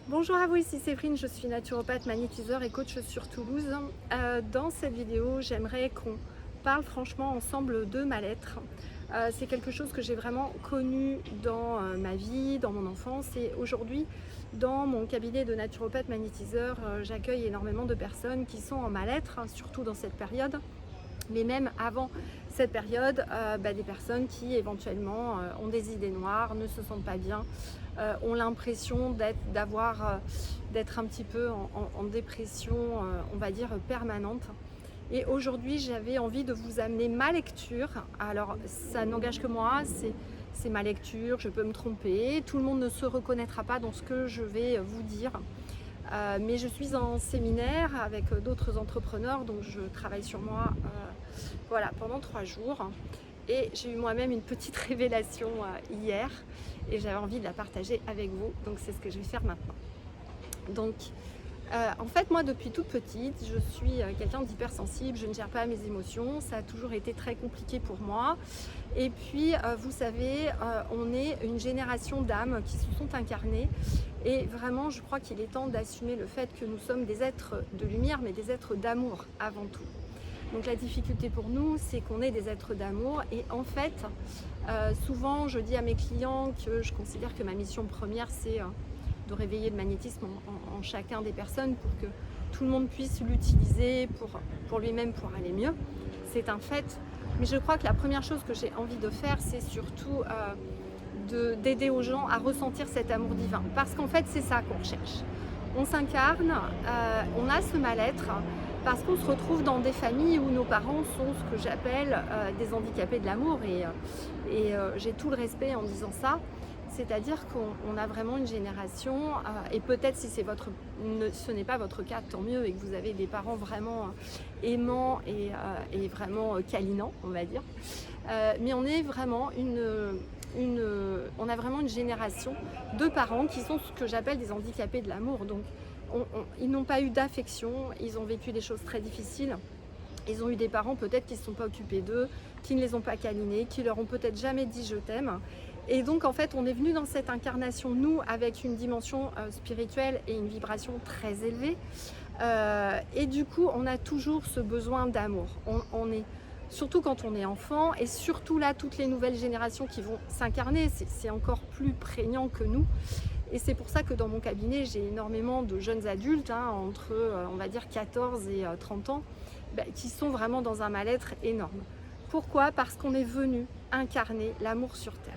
Bonjour à vous, ici Séverine, je suis naturopathe, magnétiseur et coach sur Toulouse. Dans cette vidéo, j'aimerais qu'on parle franchement ensemble de mal-être. C'est quelque chose que j'ai vraiment connu dans ma vie, dans mon enfance, et aujourd'hui, dans mon cabinet de naturopathe magnétiseur, j'accueille énormément de personnes qui sont en mal-être, surtout dans cette période. Mais même avant cette période, des personnes qui éventuellement ont des idées noires, ne se sentent pas bien, ont l'impression d'être un petit peu en dépression, on va dire permanente. Et aujourd'hui, j'avais envie de vous amener ma lecture. Alors, ça n'engage que moi, c'est ma lecture, je peux me tromper, tout le monde ne se reconnaîtra pas dans ce que je vais vous dire. Mais je suis en séminaire avec d'autres entrepreneurs, donc je travaille sur moi pendant 3 jours. Et j'ai eu moi-même une petite révélation hier et j'avais envie de la partager avec vous, donc c'est ce que je vais faire maintenant. Donc, en fait, moi, depuis toute petite, je suis quelqu'un d'hypersensible, je ne gère pas mes émotions, ça a toujours été très compliqué pour moi. Et puis, vous savez, on est une génération d'âmes qui se sont incarnées. Et vraiment, je crois qu'il est temps d'assumer le fait que nous sommes des êtres de lumière, mais des êtres d'amour avant tout. Donc la difficulté pour nous, c'est qu'on est des êtres d'amour. Et en fait, souvent, je dis à mes clients que je considère que ma mission première, c'est de réveiller le magnétisme en chacun des personnes pour que tout le monde puisse l'utiliser pour lui-même, pour aller mieux. C'est un fait. Mais je crois que la première chose que j'ai envie de faire, c'est surtout d'aider aux gens à ressentir cet amour divin. Parce qu'en fait, c'est ça qu'on recherche. On s'incarne, on a ce mal-être parce qu'on se retrouve dans des familles où nos parents sont ce que j'appelle des handicapés de l'amour. Et j'ai tout le respect en disant ça. C'est-à-dire qu'on a vraiment une génération, et peut-être si ce n'est pas votre cas, tant mieux, et que vous avez des parents vraiment aimants et vraiment câlinants, on va dire. Mais on est vraiment on a vraiment une génération de parents qui sont ce que j'appelle des handicapés de l'amour. Donc, ils n'ont pas eu d'affection, ils ont vécu des choses très difficiles. Ils ont eu des parents peut-être qui ne se sont pas occupés d'eux, qui ne les ont pas câlinés, qui leur ont peut-être jamais dit je t'aime. Et donc en fait on est venu dans cette incarnation, nous, avec une dimension spirituelle et une vibration très élevée. Et du coup on a toujours ce besoin d'amour. On est, surtout quand on est enfant, et surtout là toutes les nouvelles générations qui vont s'incarner, c'est encore plus prégnant que nous. Et c'est pour ça que dans mon cabinet, j'ai énormément de jeunes adultes, entre on va dire 14 et 30 ans, qui sont vraiment dans un mal-être énorme. Pourquoi ? Parce qu'on est venu incarner l'amour sur Terre.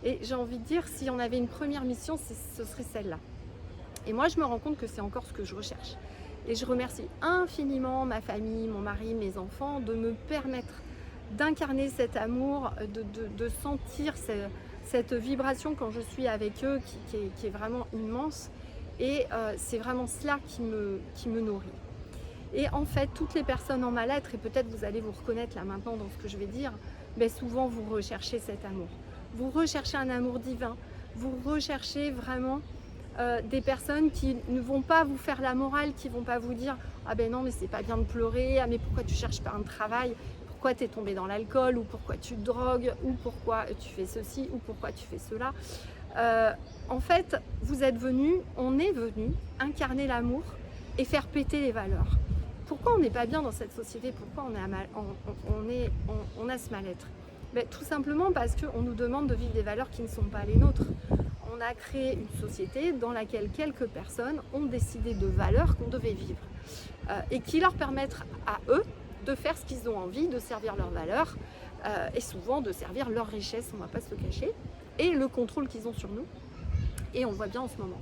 Et j'ai envie de dire, si on avait une première mission, ce serait celle-là. Et moi, je me rends compte que c'est encore ce que je recherche. Et je remercie infiniment ma famille, mon mari, mes enfants, de me permettre d'incarner cet amour, de sentir cette vibration quand je suis avec eux, qui est vraiment immense. Et c'est vraiment cela qui me nourrit. Et en fait, toutes les personnes en mal-être, et peut-être vous allez vous reconnaître là maintenant dans ce que je vais dire, souvent vous recherchez cet amour. Vous recherchez un amour divin, vous recherchez vraiment des personnes qui ne vont pas vous faire la morale, qui ne vont pas vous dire « Ah ben non, mais c'est pas bien de pleurer, ah mais pourquoi tu cherches pas un travail, pourquoi tu es tombé dans l'alcool, ou pourquoi tu te drogues, ou pourquoi tu fais ceci, ou pourquoi tu fais cela ». En fait, on est venu incarner l'amour et faire péter les valeurs. Pourquoi on n'est pas bien dans cette société? Pourquoi on a ce mal-être? Tout simplement parce qu'on nous demande de vivre des valeurs qui ne sont pas les nôtres. On a créé une société dans laquelle quelques personnes ont décidé de valeurs qu'on devait vivre et qui leur permettent à eux de faire ce qu'ils ont envie, de servir leurs valeurs et souvent de servir leur richesse, on ne va pas se le cacher, et le contrôle qu'ils ont sur nous. Et on voit bien en ce moment.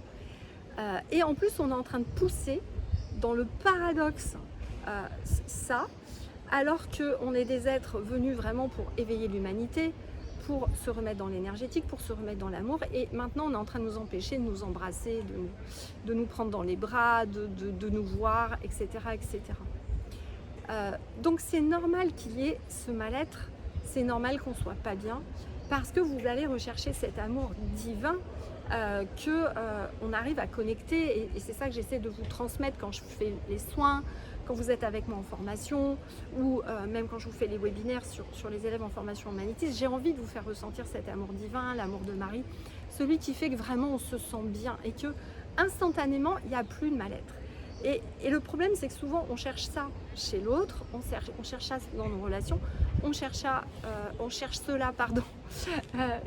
Et en plus, on est en train de pousser dans le paradoxe ça, alors qu'on est des êtres venus vraiment pour éveiller l'humanité, pour se remettre dans l'énergétique, pour se remettre dans l'amour. Et maintenant, on est en train de nous empêcher de nous embrasser, de nous prendre dans les bras, de nous voir, etc. etc. Donc c'est normal qu'il y ait ce mal-être, c'est normal qu'on ne soit pas bien, parce que vous allez rechercher cet amour divin qu'on arrive à connecter. Et c'est ça que j'essaie de vous transmettre quand je fais les soins, quand vous êtes avec moi en formation, ou même quand je vous fais les webinaires sur les élèves en formation en magnétisme. J'ai envie de vous faire ressentir cet amour divin, l'amour de Marie, celui qui fait que vraiment on se sent bien et que instantanément, il n'y a plus de mal-être. Et le problème, c'est que souvent, on cherche ça chez l'autre, on cherche ça dans nos relations, on cherche cela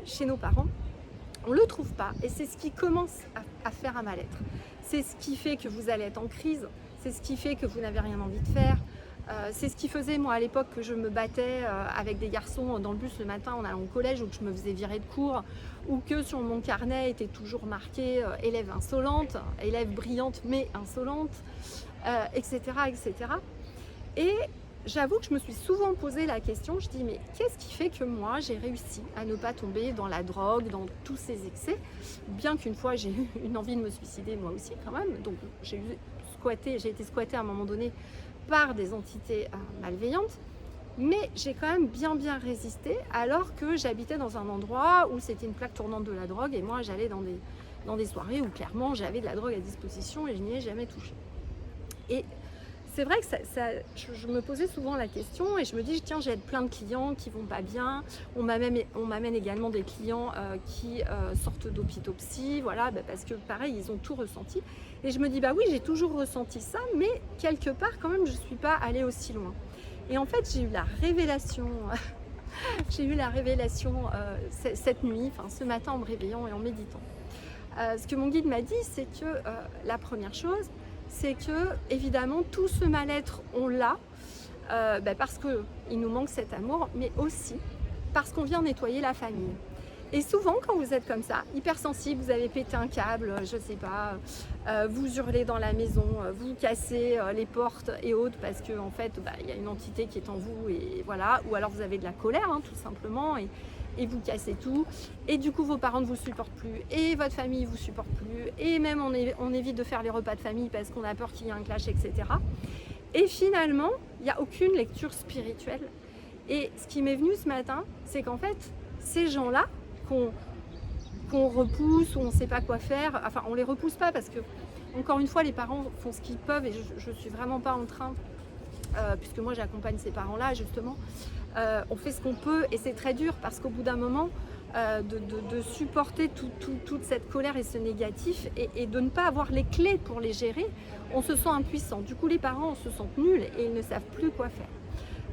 chez nos parents. On ne le trouve pas, et c'est ce qui commence à faire un mal-être. C'est ce qui fait que vous allez être en crise, c'est ce qui fait que vous n'avez rien envie de faire. C'est ce qui faisait, moi, à l'époque, que je me battais avec des garçons dans le bus le matin en allant au collège, ou que je me faisais virer de cours, ou que sur mon carnet était toujours marqué élève insolente, élève brillante mais insolente, etc., etc. Et j'avoue que je me suis souvent posé la question, je dis mais qu'est-ce qui fait que moi j'ai réussi à ne pas tomber dans la drogue, dans tous ces excès, bien qu'une fois j'ai eu une envie de me suicider moi aussi quand même, donc j'ai été squattée à un moment donné par des entités malveillantes, mais j'ai quand même bien résisté alors que j'habitais dans un endroit où c'était une plaque tournante de la drogue et moi j'allais dans des soirées où clairement j'avais de la drogue à disposition et je n'y ai jamais touché. Et c'est vrai que je me posais souvent la question et je me dis tiens, j'ai plein de clients qui vont pas bien, on m'amène également des clients qui sortent d'hôpitaux psy, voilà, parce que pareil ils ont tout ressenti et je me dis bah oui, j'ai toujours ressenti ça, mais quelque part quand même je suis pas allée aussi loin. Et en fait j'ai eu la révélation cette nuit, enfin ce matin en me réveillant et en méditant. Ce que mon guide m'a dit, c'est que la première chose, c'est que évidemment tout ce mal-être on l'a parce qu'il nous manque cet amour, mais aussi parce qu'on vient nettoyer la famille. Et souvent quand vous êtes comme ça, hypersensible, vous avez pété un câble, je sais pas, vous hurlez dans la maison, vous cassez les portes et autres parce que en fait il y a une entité qui est en vous et voilà, ou alors vous avez de la colère tout simplement et vous cassez tout, et du coup vos parents ne vous supportent plus, et votre famille ne vous supporte plus, et même on évite de faire les repas de famille parce qu'on a peur qu'il y ait un clash, etc. Et finalement, il n'y a aucune lecture spirituelle. Et ce qui m'est venu ce matin, c'est qu'en fait, ces gens-là, qu'on repousse, ou on ne sait pas quoi faire, enfin on ne les repousse pas parce que, encore une fois, les parents font ce qu'ils peuvent, et je ne suis vraiment pas en train, puisque moi j'accompagne ces parents-là justement, on fait ce qu'on peut et c'est très dur parce qu'au bout d'un moment de supporter toute cette colère et ce négatif et de ne pas avoir les clés pour les gérer, on se sent impuissant. Du coup les parents se sentent nuls et ils ne savent plus quoi faire.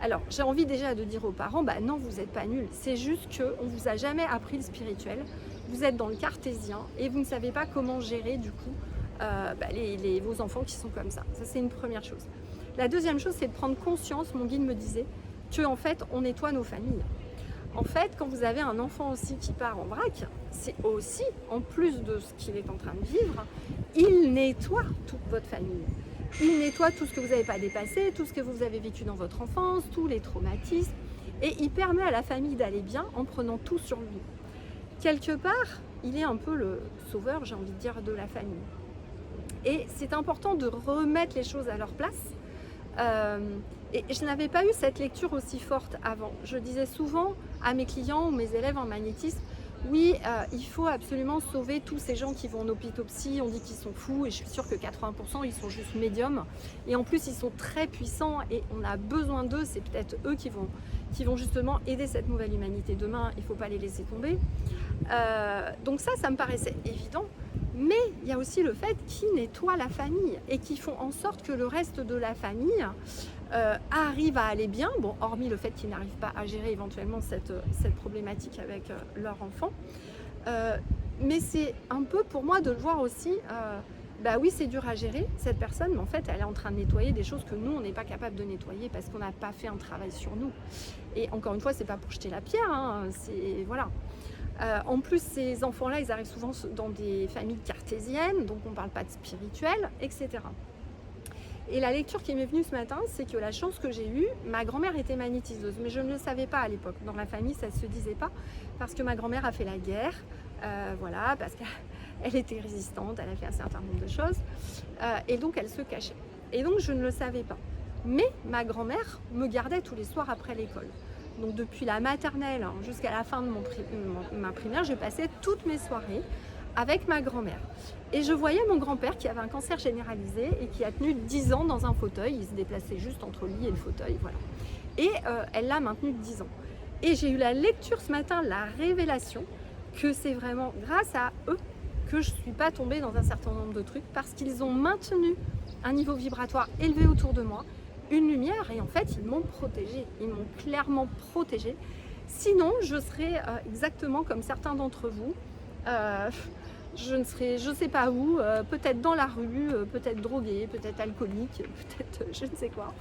Alors j'ai envie déjà de dire aux parents, non vous n'êtes pas nuls, c'est juste qu'on ne vous a jamais appris le spirituel, vous êtes dans le cartésien et vous ne savez pas comment gérer du coup vos enfants qui sont comme ça. Ça c'est une première chose. La deuxième chose, c'est de prendre conscience, mon guide me disait, que en fait, on nettoie nos familles. En fait, quand vous avez un enfant aussi qui part en vrac, c'est aussi, en plus de ce qu'il est en train de vivre, il nettoie toute votre famille. Il nettoie tout ce que vous n'avez pas dépassé, tout ce que vous avez vécu dans votre enfance, tous les traumatismes, et il permet à la famille d'aller bien en prenant tout sur lui. Quelque part, il est un peu le sauveur, j'ai envie de dire, de la famille. Et c'est important de remettre les choses à leur place. Et je n'avais pas eu cette lecture aussi forte avant. Je disais souvent à mes clients ou mes élèves en magnétisme, oui, il faut absolument sauver tous ces gens qui vont en hôpitaux psy, on dit qu'ils sont fous et je suis sûre que 80% ils sont juste médiums et en plus ils sont très puissants et on a besoin d'eux, c'est peut-être eux qui vont justement aider cette nouvelle humanité demain, il ne faut pas les laisser tomber. Donc ça me paraissait évident. Mais il y a aussi le fait qu'ils nettoient la famille et qu'ils font en sorte que le reste de la famille arrive à aller bien, bon, hormis le fait qu'ils n'arrivent pas à gérer éventuellement cette problématique avec leur enfant. Mais c'est un peu pour moi de le voir aussi, oui c'est dur à gérer cette personne, mais en fait elle est en train de nettoyer des choses que nous on n'est pas capable de nettoyer parce qu'on n'a pas fait un travail sur nous. Et encore une fois, c'est pas pour jeter la pierre, c'est voilà. En plus, ces enfants-là, ils arrivent souvent dans des familles cartésiennes, donc on ne parle pas de spirituel, etc. Et la lecture qui m'est venue ce matin, c'est que la chance que j'ai eue, ma grand-mère était magnétiseuse, mais je ne le savais pas à l'époque. Dans la famille, ça ne se disait pas, parce que ma grand-mère a fait la guerre, parce qu'elle était résistante, elle a fait un certain nombre de choses, et donc elle se cachait. Et donc je ne le savais pas. Mais ma grand-mère me gardait tous les soirs après l'école. Donc depuis la maternelle jusqu'à la fin de ma primaire, je passais toutes mes soirées avec ma grand-mère. Et je voyais mon grand-père qui avait un cancer généralisé et qui a tenu 10 ans dans un fauteuil. Il se déplaçait juste entre lui et le fauteuil, voilà. Et elle l'a maintenu 10 ans. Et j'ai eu la lecture ce matin, la révélation, que c'est vraiment grâce à eux que je ne suis pas tombée dans un certain nombre de trucs parce qu'ils ont maintenu un niveau vibratoire élevé autour de moi, une lumière, et en fait ils m'ont protégée, ils m'ont clairement protégée. Sinon je serais exactement comme certains d'entre vous, je ne serais je sais pas où, peut-être dans la rue, peut-être droguée, peut-être alcoolique, peut-être je ne sais quoi.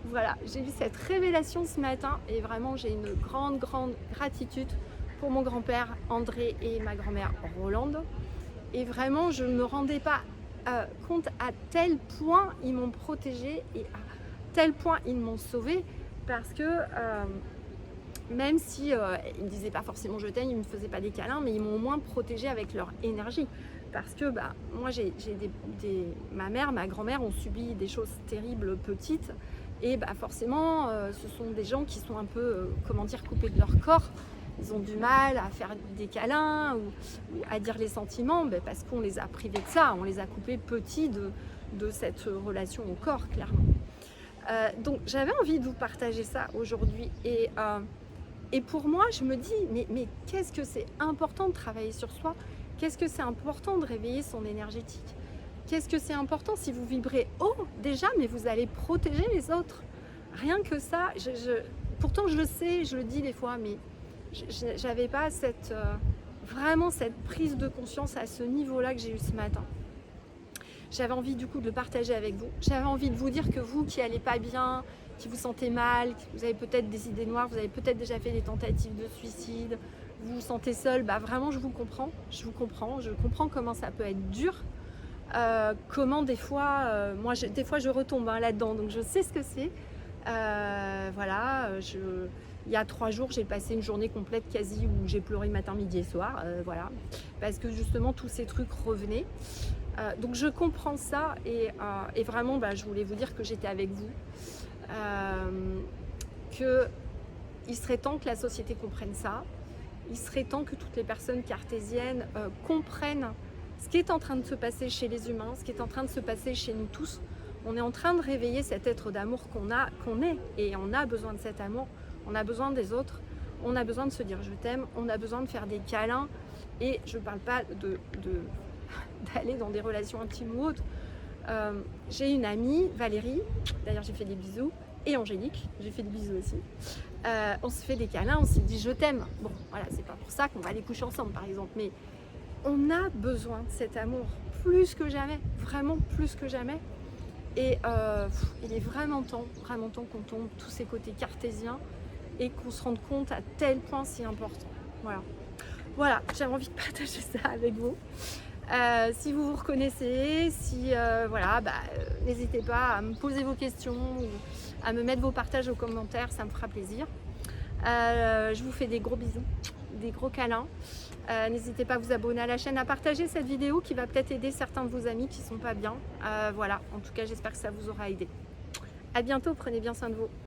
Voilà, j'ai eu cette révélation ce matin et vraiment j'ai une grande gratitude pour mon grand-père André et ma grand-mère Rolande. Et vraiment je ne me rendais pas compte à tel point ils m'ont protégée et à tel point ils m'ont sauvée, parce que même si ils ne me disaient pas forcément je t'aime, ils ne me faisaient pas des câlins, mais ils m'ont au moins protégée avec leur énergie. Parce que moi, ma mère, ma grand-mère ont subi des choses terribles petites, et forcément, ce sont des gens qui sont un peu, comment dire, coupés de leur corps. Ils ont du mal à faire des câlins ou à dire les sentiments, parce qu'on les a privés de ça, on les a coupés petits de cette relation au corps, clairement. Donc j'avais envie de vous partager ça aujourd'hui, et pour moi je me dis mais qu'est-ce que c'est important de travailler sur soi, qu'est-ce que c'est important de réveiller son énergétique, qu'est-ce que c'est important, si vous vibrez haut déjà, mais vous allez protéger les autres, rien que ça. Pourtant je le sais, je le dis des fois, mais j'avais pas vraiment cette prise de conscience à ce niveau-là que j'ai eu ce matin. J'avais envie du coup de le partager avec vous. J'avais envie de vous dire que vous qui n'allez pas bien, qui vous sentez mal, que vous avez peut-être des idées noires, vous avez peut-être déjà fait des tentatives de suicide, vous vous sentez seul, vraiment je vous comprends, je comprends comment ça peut être dur, comment des fois, des fois je retombe là-dedans, donc je sais ce que c'est. Voilà, il y a 3 jours, j'ai passé une journée complète quasi où j'ai pleuré matin, midi et soir, voilà, parce que justement tous ces trucs revenaient. Donc je comprends ça, et vraiment je voulais vous dire que j'étais avec vous, qu'il serait temps que la société comprenne ça, il serait temps que toutes les personnes cartésiennes comprennent ce qui est en train de se passer chez les humains, ce qui est en train de se passer chez nous tous. On est en train de réveiller cet être d'amour qu'on est, et on a besoin de cet amour, on a besoin des autres, on a besoin de se dire je t'aime, on a besoin de faire des câlins, et je ne parle pas d'aller dans des relations intimes ou autres. J'ai une amie, Valérie, d'ailleurs j'ai fait des bisous, et Angélique, j'ai fait des bisous aussi. On se fait des câlins, on se dit je t'aime. Bon, voilà, c'est pas pour ça qu'on va aller coucher ensemble par exemple, mais on a besoin de cet amour plus que jamais, vraiment plus que jamais. Et il est vraiment temps qu'on tombe tous ces côtés cartésiens et qu'on se rende compte à tel point c'est important. Voilà, j'avais envie de partager ça avec vous. Si vous vous reconnaissez, n'hésitez pas à me poser vos questions ou à me mettre vos partages aux commentaires, ça me fera plaisir. Je vous fais des gros bisous, des gros câlins. N'hésitez pas à vous abonner à la chaîne, à partager cette vidéo qui va peut-être aider certains de vos amis qui ne sont pas bien. Voilà, en tout cas j'espère que ça vous aura aidé. À bientôt, prenez bien soin de vous.